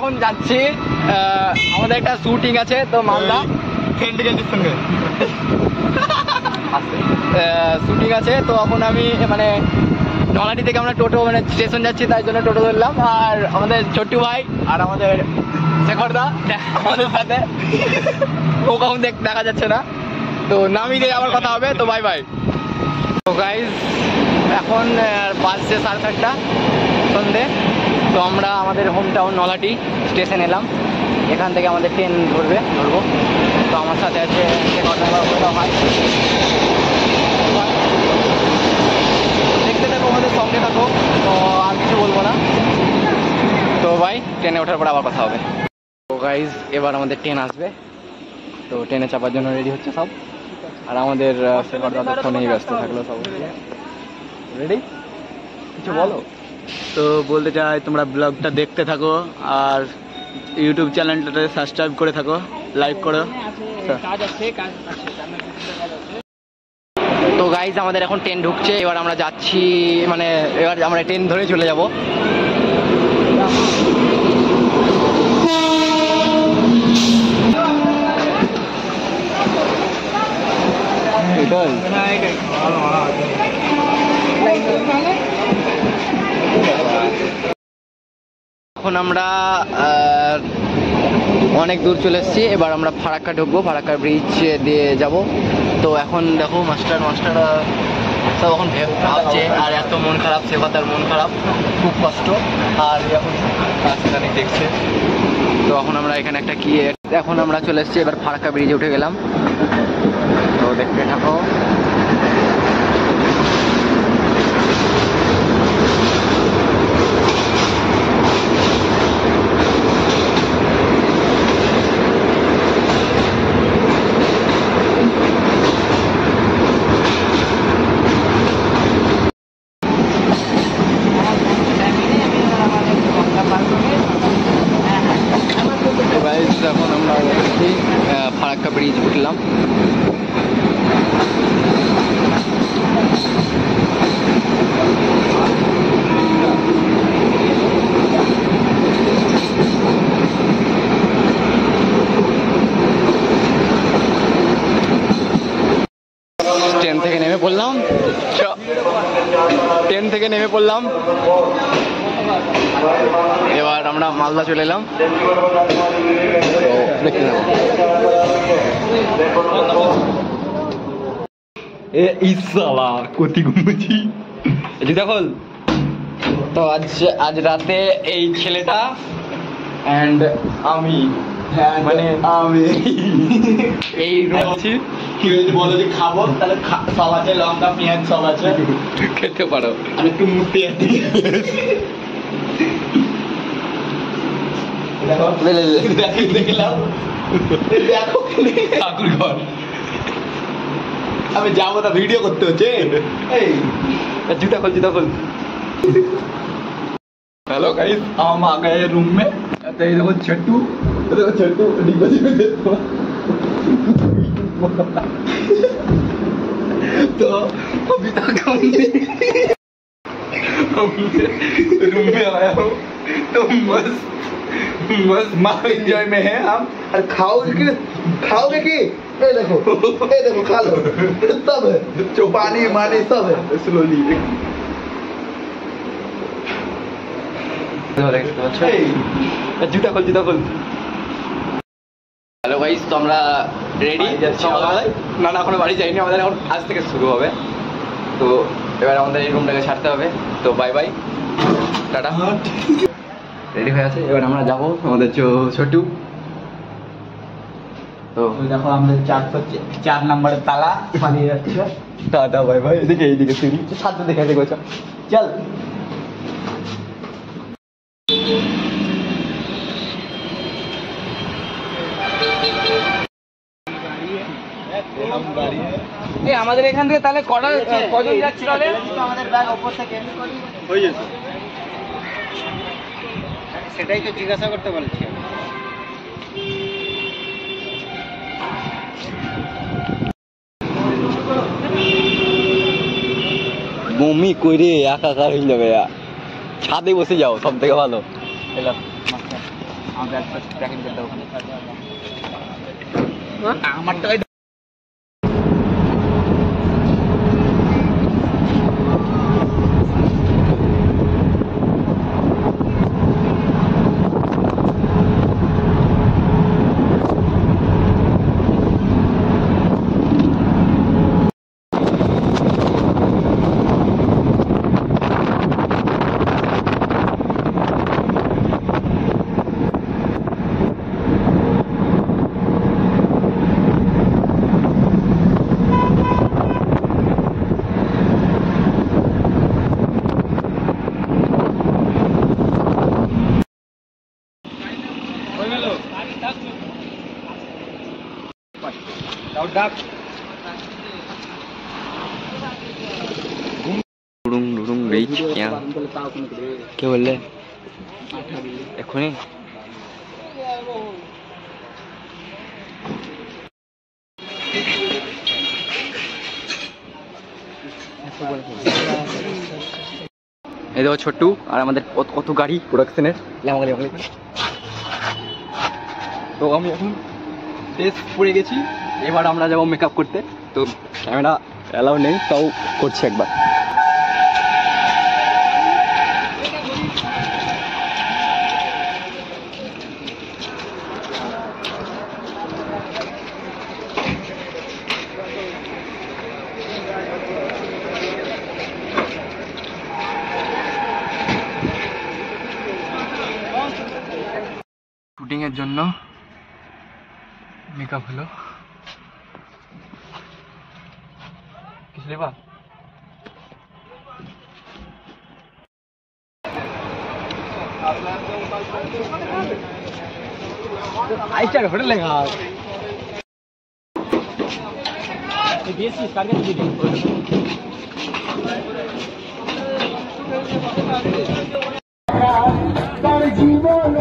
এখন যাচ্ছি, আমাদের একটা শুটিং আছে তো মালদা সঙ্গে শুটিং আছে। তো এখন আমি মানে নলাটি থেকে আমরা টোটো মানে স্টেশন যাচ্ছি, তাই জন্য টোটো ধরলাম। আর আমাদের ছোট্টু ভাই আর আমাদের শেখরদা আমাদের সাথে, ও কখন দেখা যাচ্ছে না, তো নামিয়ে দিয়ে আবার কথা হবে। তো বাই বাই। তো গাইজ এখন বাজছে 7:30 সন্ধে। তো আমরা আমাদের হোম টাউন নলাটি স্টেশন এলাম, এখান থেকে আমাদের ট্রেন ধরবো। তো আমার সাথে আছে ভাই, দেখতে থাকো, আমাদের সঙ্গে থাকো। তো আর কিছু বলবো না। তো ভাই ট্রেনে ওঠার পর আবার কথা হবে। তো গাইজ এবার আমাদের ট্রেন আসবে, তো ট্রেনে চাপার জন্য রেডি হচ্ছে সব। আর আমাদের ফোনেই ব্যস্ত থাকলো সব। রেডি, কিছু বলো? তো বলতে চাই তোমরা ব্লগটা দেখতে থাকো আর ইউটিউব চ্যানেলটাতে সাবস্ক্রাইব করে থাকো, লাইক করো। তো গাইজ আমাদের এখন ট্রেন ঢুকছে, এবার আমরা যাচ্ছি, মানে এবার আমরা ট্রেন ধরে চলে যাব। এখন আমরা অনেক দূর চলে এসেছি, এবার আমরা ফারাক্কা ঢুকবো, ফারাক্কা ব্রিজ দিয়ে যাব। তো এখন দেখো মাস্টাররা সব এখন ভাবছে, আর এত মন খারাপ, সেবাতার মন খারাপ, খুব কষ্ট। আর এখন রাজধানী দেখছে। তো এখন আমরা এখানে একটা এখন আমরা চলে এসেছি, এবার ফারাক্কা ব্রিজে উঠে গেলাম। তো দেখতে থাকো। এখন আমরা ফারাক্কা ব্রিজ উঠলাম। ট্রেন থেকে নেমে পড়লাম। এবার আমরা মালদা চলে এলাম। দেখতে যাবো দেখল। তো আজ রাতে এই ছেলেটা অ্যান্ড আমি, মানে আমি এই রয়েছি। বলো যে খাবো, তাহলে সব আছে, লঙ্কা পেঁয়াজ সব আছে, খেতে পারো। আর একটু মুড়ি দেখলাম। দেখো ঠাকুর ঘর, আমি যাবো না, ভিডিও করতে হচ্ছে। जूता खोल। हेलो गाइस, हम आ गए रूम में। तो ये देखो छट्टू डिब्बा में देखो। तो अभी तक हमने रूम में आया हूँ, तो मस्त एंजॉय में है हम। और खाओगे कि ये देखो खा लो, सब है, पानी मानी सब है। स्लोली जूता खोल। হ্যালো গাইস, তো আমরা রেডি সকালবেলায়। না এখনো বাড়ি যাইনি, আমাদের এখন আজ থেকে শুরু হবে। তো এবার আমাদের এই রুমটাকে ছাড়তে হবে। তো বাই বাই, টাটা। রেডি হয়ে আছে, এবার আমরা যাবো আমাদের ছোটু। তো দেখো আমাদের 404 নম্বরের তালা পালিয়ে যাচ্ছে। Tata bye bye. এইদিকে সিঁড়ি সাথে দেখে দেখো, চল। আমাদের এখান থেকে তাহলে কজন যাচ্ছে? আমাদের ব্যাগ উপর থেকে হয়ে যেত, সেটাই তো জিজ্ঞাসা করতে বলছি। বমি করে একাকার হয়ে যাবে, ছাদে বসে যাও, সব থেকে ভালো। আমরা ট্র্যাকিং করতে ওখানে আমার টাকায় কে বললে এক্ষুনি এই দেখো ছোট্টু আর আমাদের কত গাড়ি প্রোডাকশনের তো আমি এখন ড্রেস পরে গেছি, এবার আমরা যাবো মেকআপ করতে। তো ক্যামেরা অ্যালাউ নেই, তাও করছি একবার। শুটিং এর জন্য মেকআপ হলো, কিছু লেবা আইস্টার হোটেল লেখা জীবন